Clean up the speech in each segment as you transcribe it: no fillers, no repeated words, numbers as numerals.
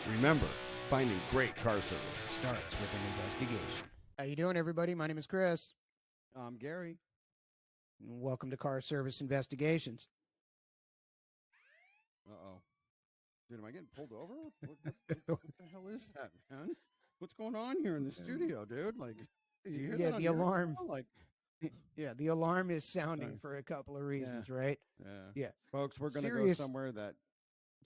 Remember, finding great car service starts with an investigation. How you doing, everybody? My name is Chris. I'm Gary. And welcome to Car Service Investigations. Uh-oh. Dude, am I getting pulled over? What the hell is that, man? What's going on here in the studio, dude? Like, do you hear that on the your alarm. phone? Like, yeah, the alarm is sounding for a couple of reasons, right? Yeah. Folks, we're going to go somewhere that,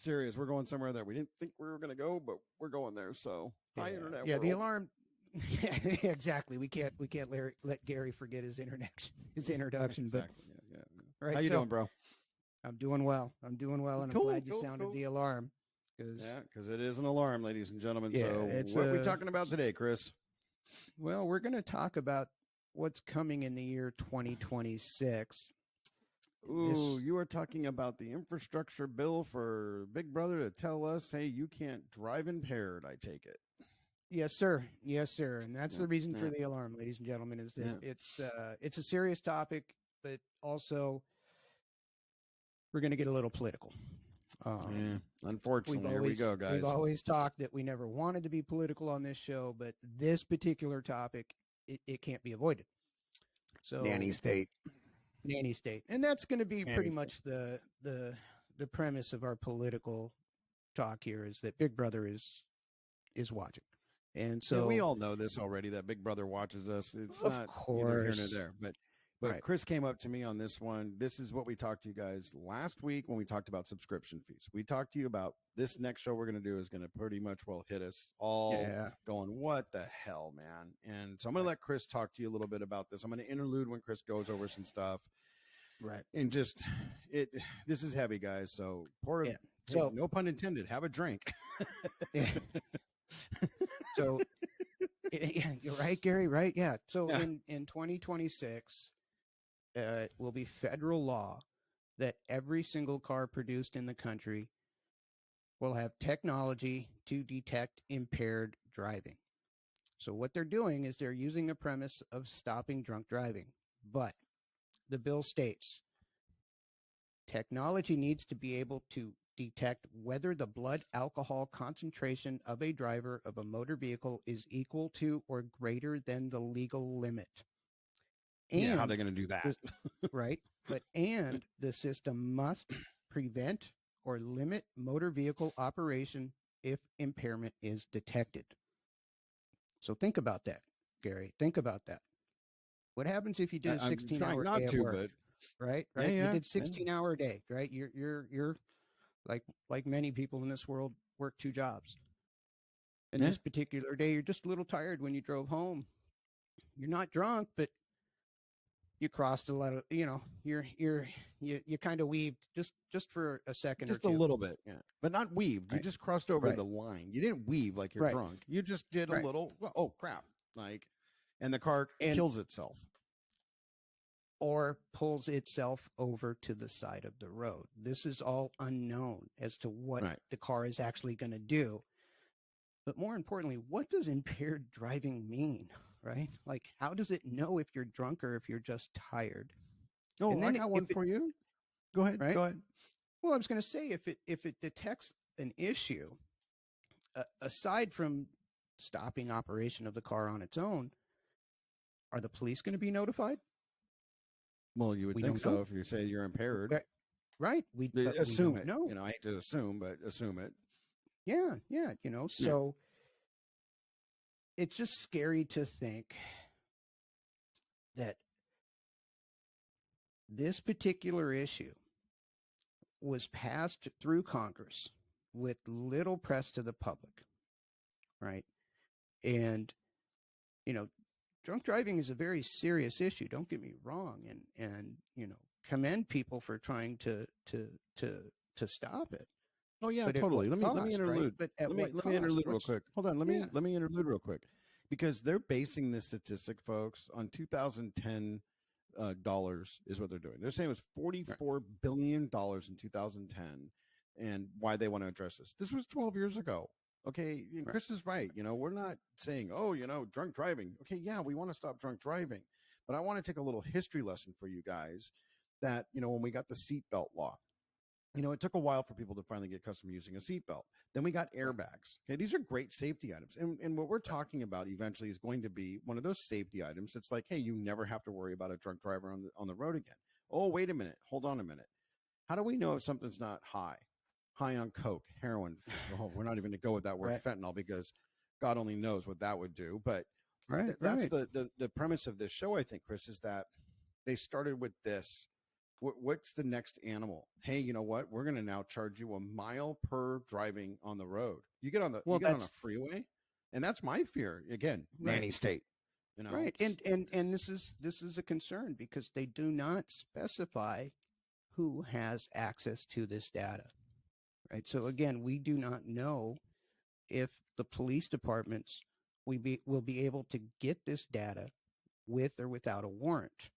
we're going somewhere that we didn't think we were going to go, but we're going there. So, hi, Internet Yeah, world. the alarm. Yeah, exactly. We can't let Gary forget his introduction. Exactly. But yeah. Right. How you doing, bro? I'm doing well. And I'm glad you sounded the alarm. Because it is an alarm, ladies and gentlemen. Yeah, so, what are we talking about today, Chris? Well, we're going to talk about what's coming in the year 2026. Ooh, you are talking about the infrastructure bill for Big Brother to tell us, hey, you can't drive impaired, I take it. Yes, sir. Yes, sir. And that's the reason for the alarm, ladies and gentlemen, is that it's a serious topic, but also we're going to get a little political. Unfortunately, here we go, guys. We've always talked that we never wanted to be political on this show, but this particular topic, it can't be avoided. So Nanny state. And that's going to be pretty much the premise of our political talk here, is that Big Brother is watching. And so we all know this already, that Big Brother watches us. It's not either here nor there. But right. Chris came up to me on this one. This is what we talked to you guys last week when we talked about subscription fees. We talked to you about this next show we're going to do is going to pretty much hit us all going, what the hell, man? And so I'm going to let Chris talk to you a little bit about this. I'm going to interlude when Chris goes over some stuff. Right. And just this is heavy, guys. So so no pun intended, have a drink. So you're right, Gary, right? Yeah. So in 2026, it will be federal law that every single car produced in the country will have technology to detect impaired driving. So what they're doing is they're using the premise of stopping drunk driving. But the bill states technology needs to be able to detect whether the blood alcohol concentration of a driver of a motor vehicle is equal to or greater than the legal limit. And how are they going to do that? Right. And the system must prevent or limit motor vehicle operation if impairment is detected. So think about that, Gary. Think about that. What happens if you did a 16-hour day at work? Right? Yeah, you did 16-hour day, right? You're like many people in this world, work 2 jobs. And this particular day, you're just a little tired when you drove home. You're not drunk, but you crossed a lot of, you kind of weaved just for a second, just or two. A little bit, but not weaved. You just crossed over the line. You didn't weave like you're drunk. You just did a little. Oh crap! And the car kills itself. Or pulls itself over to the side of the road. This is all unknown as to what the car is actually going to do. But more importantly, what does impaired driving mean, right? Like, how does it know if you're drunk or if you're just tired? Oh, and then I got one for you. Go ahead. Right? Go ahead. Well, I was going to say, if it detects an issue, aside from stopping operation of the car on its own, are the police going to be notified? Well, you would think so if you say you're impaired. Right. We assume it. No. I hate to assume, but assume it. Yeah. So it's just scary to think that this particular issue was passed through Congress with little press to the public. Right. And, drunk driving is a very serious issue. Don't get me wrong. And commend people for trying to stop it. Oh yeah, totally. Let me interlude. Right? But let me interlude real quick. Hold on. Let me interlude real quick, because they're basing this statistic, folks, on 2010 dollars is what they're doing. They're saying it was $44 billion in 2010, and why they want to address this. This was 12 years ago. Okay, Chris is right. We're not saying, drunk driving. Okay, yeah, we want to stop drunk driving. But I want to take a little history lesson for you guys that, when we got the seatbelt law, it took a while for people to finally get accustomed to using a seatbelt. Then we got airbags. Okay, these are great safety items. And what we're talking about eventually is going to be one of those safety items. It's like, hey, you never have to worry about a drunk driver on the road again. Oh, wait a minute. Hold on a minute. How do we know if something's not high on coke, heroin? Oh, we're not even going to go with that word Right. fentanyl, because God only knows what that would do. But that's right. the premise of this show, I think, Chris, is that they started with this. What's the next animal? Hey, you know what? We're going to now charge you a mile per driving on the road. You get on a freeway, and that's my fear. Again, Nanny state. Right. And this is a concern, because they do not specify who has access to this data. Right. So again, we do not know if the police departments will be able to get this data with or without a warrant.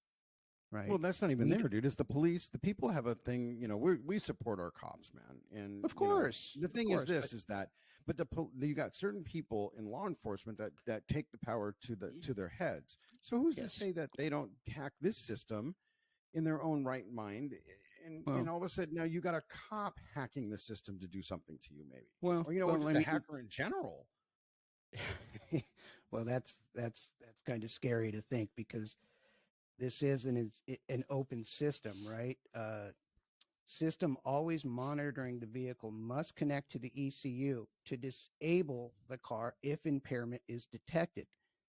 Right. Well, that's not even there, dude. It's the police. The people have a thing. We support our cops, man. And of course, the thing is that you got certain people in law enforcement that take the power to their heads. So who's to say that they don't hack this system in their own right mind? And all of a sudden now you got a cop hacking the system to do something to you, maybe. Well, or just a hacker in general. Well, that's kind of scary to think, because this is an open system, right? System always monitoring the vehicle must connect to the ECU to disable the car if impairment is detected.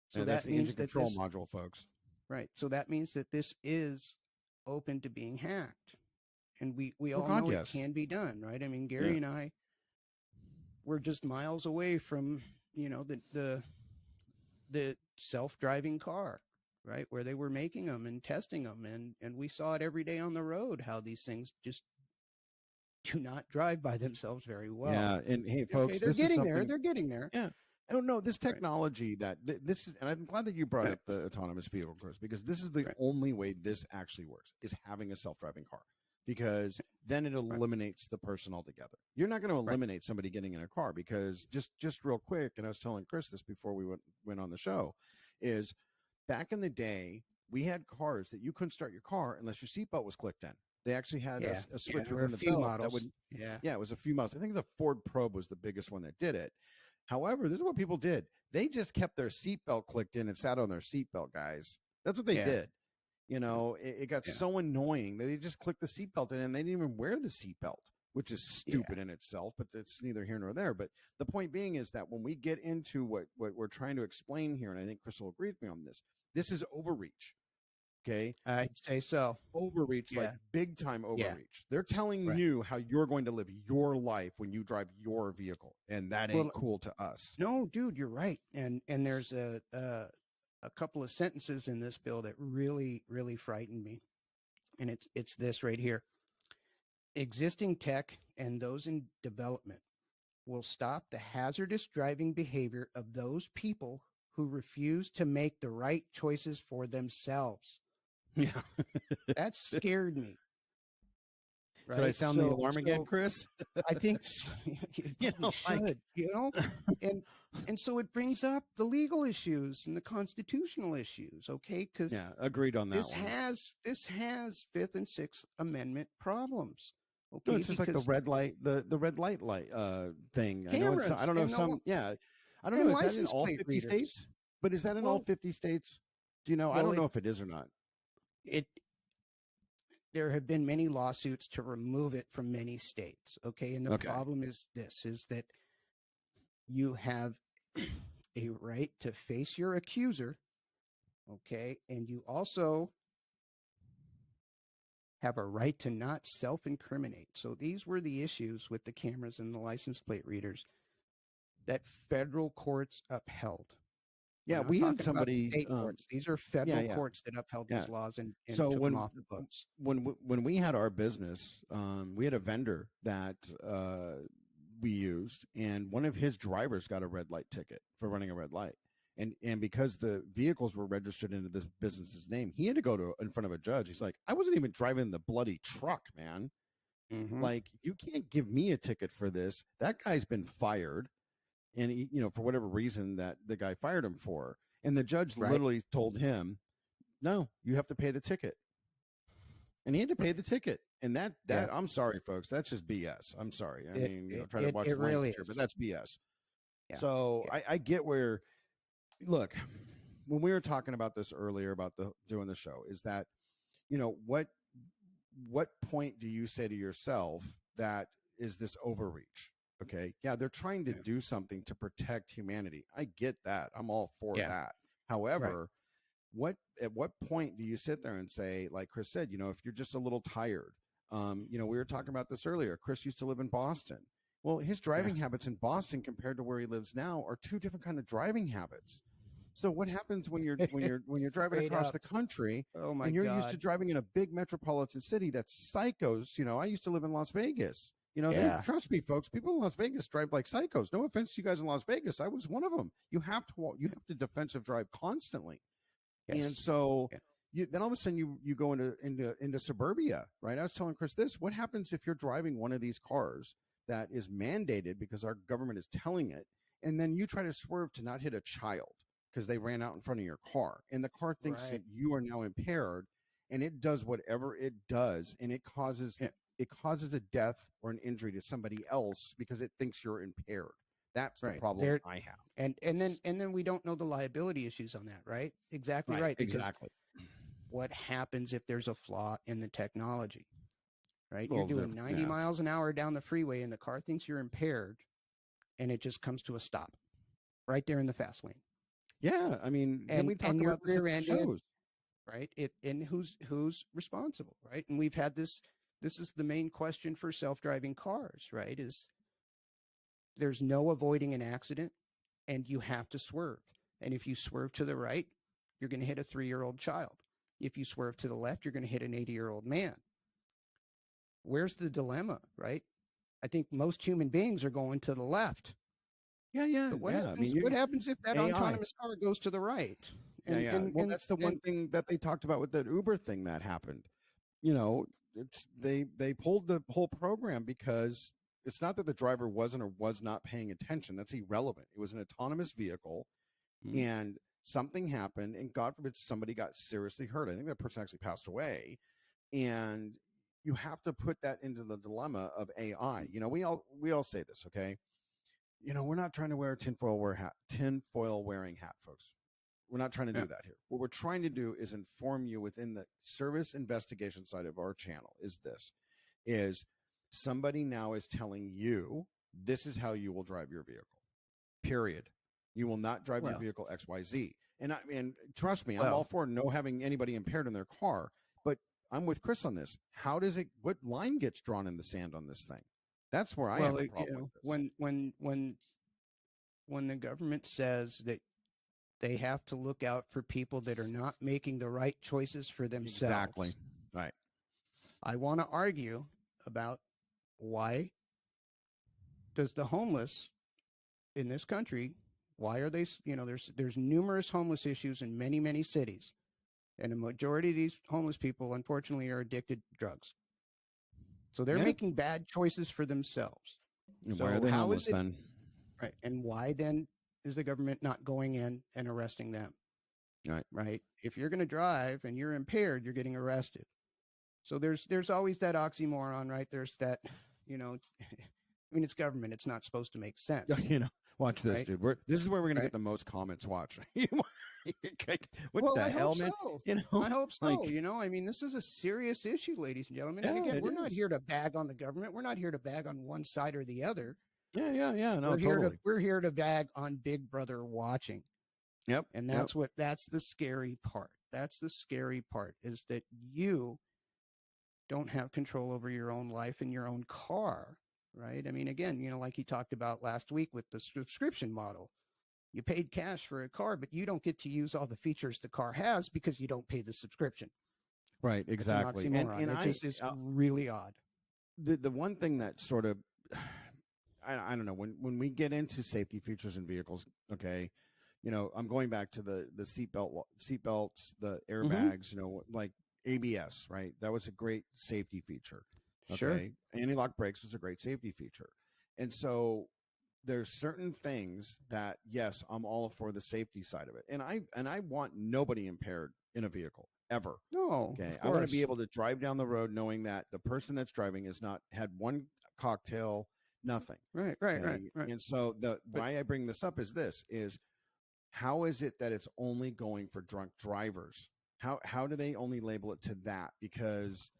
So that's the engine control module, folks. Right. So that means that this is open to being hacked. And we all know it can be done, right? I mean, Gary and I were just miles away from, the self-driving car, right, where they were making them and testing them, and we saw it every day on the road, how these things just do not drive by themselves very well. Yeah, and hey, folks, they're getting there. They're getting there. Yeah. I don't know, this technology this is, and I'm glad that you brought up the autonomous vehicle, Chris, because this is the only way this actually works, is having a self-driving car. Because then it eliminates the person altogether. You're not going to eliminate somebody getting in a car, because just real quick, and I was telling Chris this before we went on the show, is back in the day, we had cars that you couldn't start your car unless your seatbelt was clicked in. They actually had a switch within the belt models. that would, it was a few models. I think the Ford Probe was the biggest one that did it. However, this is what people did. They just kept their seatbelt clicked in and sat on their seatbelt, guys. That's what they did. It got so annoying that they just clicked the seatbelt in and they didn't even wear the seatbelt, which is stupid in itself, but it's neither here nor there. But the point being is that when we get into what we're trying to explain here, and I think Chris will agree with me on this is overreach. Okay. I'd say so. Overreach, like big time overreach. They're telling you how you're going to live your life when you drive your vehicle. And that ain't cool to us. No, dude, you're right. And there's a couple of sentences in this bill that really, really frightened me. And it's this right here. Existing tech and those in development will stop the hazardous driving behavior of those people who refuse to make the right choices for themselves. Yeah. That scared me. Right? Did I sound the alarm again, Chris? I think you should, and so it brings up the legal issues and the constitutional issues, okay? Because agreed on that. This has Fifth and Sixth Amendment problems. Okay, no, it's just like the red light, the red light thing. Cameras, I don't know some. I don't know. Is that in all 50 states? But is that in all 50 states? Do you know? I don't know if it is or not. There have been many lawsuits to remove it from many states. Okay. And the problem is that you have a right to face your accuser. Okay. And you also have a right to not self-incriminate. So these were the issues with the cameras and the license plate readers that federal courts upheld. Yeah, we had somebody. State courts. These are federal courts that upheld these laws and so took them off the books. When we had our business, we had a vendor that we used, and one of his drivers got a red light ticket for running a red light, and because the vehicles were registered into this business's name, he had to go in front of a judge. He's like, I wasn't even driving the bloody truck, man. Mm-hmm. Like, you can't give me a ticket for this. That guy's been fired. And he, for whatever reason that the guy fired him for, and the judge literally told him, "No, you have to pay the ticket." and he had to pay the ticket. And that I'm sorry, folks, that's just BS. I'm sorry. I mean, try to watch the really language here, but that's BS. Yeah. So I get where. Look, when we were talking about this earlier about doing the show, is that, what point do you say to yourself that is this overreach? Okay, yeah, they're trying to do something to protect humanity. I get that. I'm all for that. However, at what point do you sit there and say, like Chris said, if you're just a little tired, we were talking about this earlier. Chris used to live in Boston. Well, his driving habits in Boston compared to where he lives now are two different kind of driving habits. So what happens when you're driving across the country and you're used to driving in a big metropolitan city that's psychos? I used to live in Las Vegas. Trust me, folks, people in Las Vegas drive like psychos. No offense to you guys in Las Vegas. I was one of them. You have to defensive drive constantly. Yes. And so then all of a sudden you go into suburbia, right? I was telling Chris this. What happens if you're driving one of these cars that is mandated because our government is telling it, and then you try to swerve to not hit a child because they ran out in front of your car, and the car thinks that you are now impaired, and it does whatever it does, and it causes a death or an injury to somebody else because it thinks you're impaired. That's the problem I have. And then we don't know the liability issues on that, right? Exactly right. Exactly. What happens if there's a flaw in the technology? Right? Well, you're doing 90 miles an hour down the freeway, and the car thinks you're impaired, and it just comes to a stop right there in the fast lane. Yeah, I mean, and we talk about this in shows, right? And who's responsible, right? And we've had this. This is the main question for self-driving cars, right? Is there's no avoiding an accident, and you have to swerve. And if you swerve to the right, you're going to hit a 3-year-old child. If you swerve to the left, you're going to hit an 80-year-old man. Where's the dilemma, right? I think most human beings are going to the left. Yeah. But what happens if that autonomous car goes to the right? Well, that's the one thing that they talked about with that Uber thing that happened. They pulled the whole program because it's not that the driver wasn't or was not paying attention. That's irrelevant. It was an autonomous vehicle, and something happened, and God forbid somebody got seriously hurt. I think that person actually passed away, and you have to put that into the dilemma of AI. We all say this, okay? We're not trying to wear a tinfoil wearing hat, folks. We're not trying to do that here. What we're trying to do is inform you within the service investigation side of our channel is somebody now is telling you this is how you will drive your vehicle, period. You will not drive your vehicle XYZ. And trust me, I'm all for no having anybody impaired in their car, but I'm with Chris on this. What line gets drawn in the sand on this thing? That's where I have a problem with this. When the government says that they have to look out for people that are not making the right choices for themselves. Exactly. Right. I want to argue about why does the homeless in this country, why are they, there's numerous homeless issues in many, many cities. And a majority of these homeless people, unfortunately, are addicted to drugs. So they're making bad choices for themselves. And why are they homeless then? Right. And why then is the government not going in and arresting them? Right. If you're going to drive and you're impaired, you're getting arrested. So there's always that oxymoron, right? There's that, it's government. It's not supposed to make sense. Watch this, dude. This is where we're going to get the most comments. Watch. What the hell, man? I hope so. This is a serious issue, ladies and gentlemen. And again, we're not here to bag on the government. We're not here to bag on one side or the other. Yeah. No, we're here to bag on Big Brother watching. Yep. And that's the scary part. That's the scary part, is that you don't have control over your own life and your own car, right? Again, like he talked about last week with the subscription model. You paid cash for a car, but you don't get to use all the features the car has because you don't pay the subscription. Right, exactly. And it just is really odd. The one thing that sort of, I don't know, when we get into safety features in vehicles, okay, I'm going back to the seatbelts, the airbags, like ABS, right? That was a great safety feature. Okay? Sure. Anti-lock brakes was a great safety feature. And so there's certain things that, yes, I'm all for the safety side of it. And I want nobody impaired in a vehicle. ever. No, Okay. of I want to course. be able to drive down the road knowing that the person that's driving has not had one cocktail, nothing. Right. And so But why I bring this up is how is it that it's only going for drunk drivers? How do they only label it to that? Because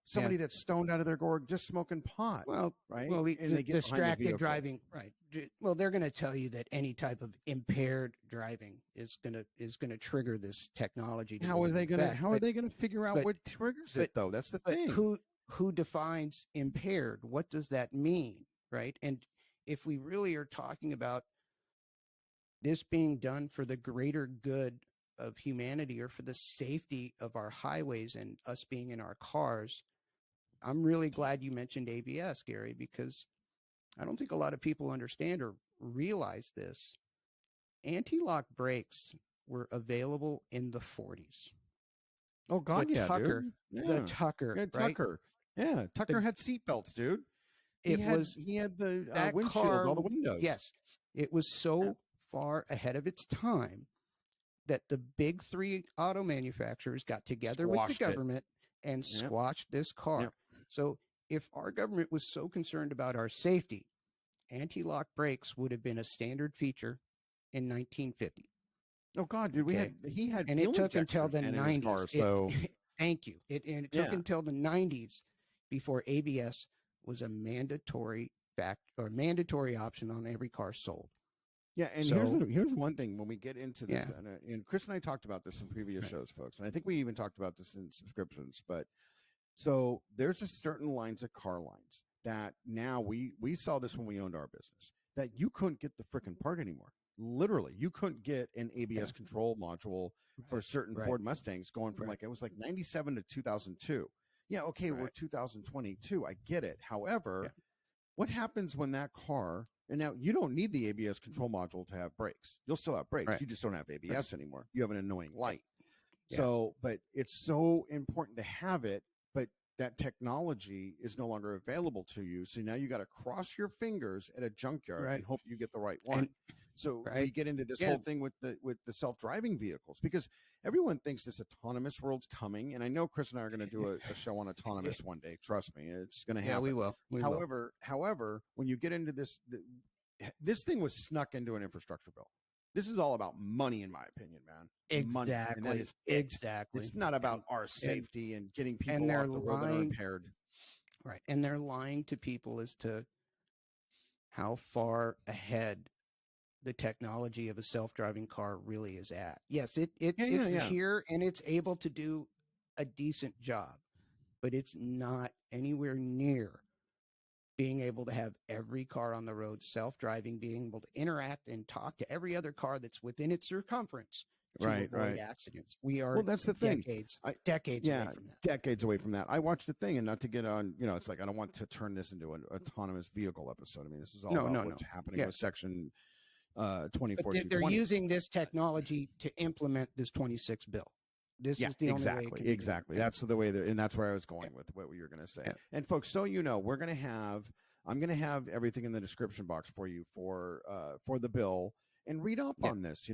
somebody that's stoned out of their gourd just smoking pot, right? And they get distracted driving, right? Well, they're going to tell you that any type of impaired driving is going to trigger this technology. How are they going to figure out what triggers it though? That's the thing. Who defines impaired? What does that mean, right? And if we really are talking about this being done for the greater good of humanity or for the safety of our highways and us being in our cars, I'm really glad you mentioned ABS, Gary, because I don't think a lot of people understand or realize this. Anti-lock brakes were available in the 40s. Oh God, the Tucker, dude. The Tucker, right? Tucker. Yeah, Tucker had seatbelts, dude. He had the windshield, car, all the windows. Yes, it was so far ahead of its time that the big three auto manufacturers got together with the government and squashed this car. Yep. So if our government was so concerned about our safety, anti-lock brakes would have been a standard feature in 1950. Oh God, dude, he had, and it took until the 90s. Car, so thank you. It took until the 90s before ABS was a mandatory option on every car sold. Yeah, and here's one thing when we get into this, and Chris and I talked about this in previous shows, folks, and I think we even talked about this in subscriptions. But so there's a certain lines of car lines that now we saw this when we owned our business that you couldn't get the freaking part anymore. Literally, you couldn't get an ABS control module for certain Ford Mustangs going from it was like 97 to 2002. Yeah, okay, we're 2022. I get it. However, what happens when that car, and now you don't need the ABS control module to have brakes. You'll still have brakes. You just don't have ABS anymore. You have an annoying light. So, but it's so important to have it, but that technology is no longer available to you. So now you got to cross your fingers at a junkyard and hope you get the right one. So we get into this whole thing with the self-driving vehicles, because everyone thinks this autonomous world's coming. And I know Chris and I are going to do a show on autonomous one day. Trust me, it's going to happen. Yeah, we will. However, when you get into this, this thing was snuck into an infrastructure bill. This is all about money, in my opinion, man. Exactly. Money. Exactly. It's not about our safety and getting people off the road that are impaired. Right. And they're lying to people as to how far ahead the technology of a self-driving car really is at. Yes, it's here and it's able to do a decent job, but it's not anywhere near being able to have every car on the road self-driving, being able to interact and talk to every other car that's within its circumference to avoid accidents. We are that's the thing. Decades away from that. Decades away from that. I watched the thing, and not to get on, it's like I don't want to turn this into an autonomous vehicle episode. I mean, this is all about what's happening with Section 2014. They're using this technology to implement this 26 bill. This is the only way it can be done. That's the way and that's where I was going with what you were going to say. And folks, so I'm going to have everything in the description box for you for the bill, and read up on this.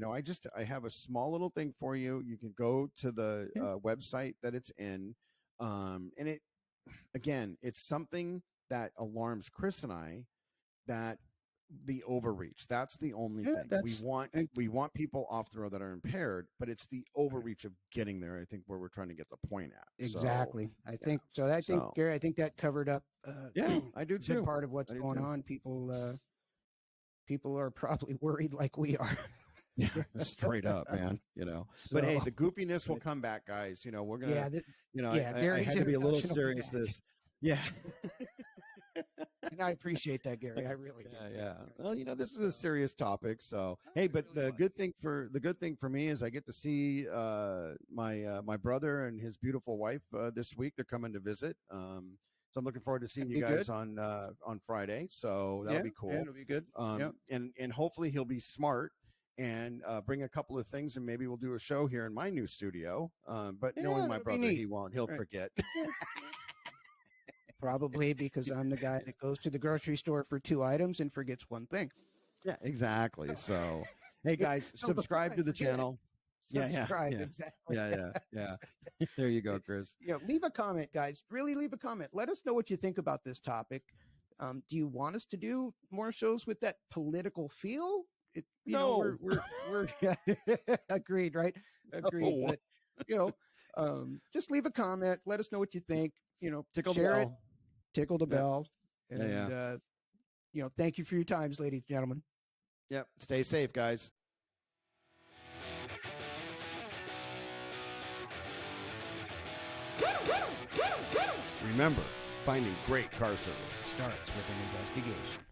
I have a small little thing for you. You can go to the website that it's in, and it's something that alarms Chris and I, that the overreach. That's the only thing. We want people off the road that are impaired, but it's the overreach of getting there, I think, where we're trying to get the point at. Exactly. Gary, I think that covered up I do too. Part of what's going on. People are probably worried like we are. Yeah, straight up, man. But hey, the goofiness will come back, guys. We're gonna I had to be a little serious this. Yeah. And I appreciate that, Gary. I really do. Yeah. Well, this is a serious topic. So hey, but the good thing for me is I get to see my brother and his beautiful wife this week. They're coming to visit. So I'm looking forward to seeing you guys on Friday. So that'll be cool. Yeah, it'll be good. And hopefully he'll be smart and bring a couple of things, and maybe we'll do a show here in my new studio. But knowing my brother, he won't. He'll forget. Probably because I'm the guy that goes to the grocery store for 2 items and forgets one thing. Yeah, exactly. So, hey guys, subscribe to the channel. subscribe. Yeah. Exactly. Yeah. There you go, Chris. Leave a comment, guys. Really leave a comment. Let us know what you think about this topic. Do you want us to do more shows with that political feel? No. We're agreed, right? Agreed. No. But just leave a comment. Let us know what you think. Tickle the share it. bell. Tickle the Yeah. bell. And thank you for your times, ladies and gentlemen. Yep. Stay safe, guys. Remember, finding great car service Starts with an investigation.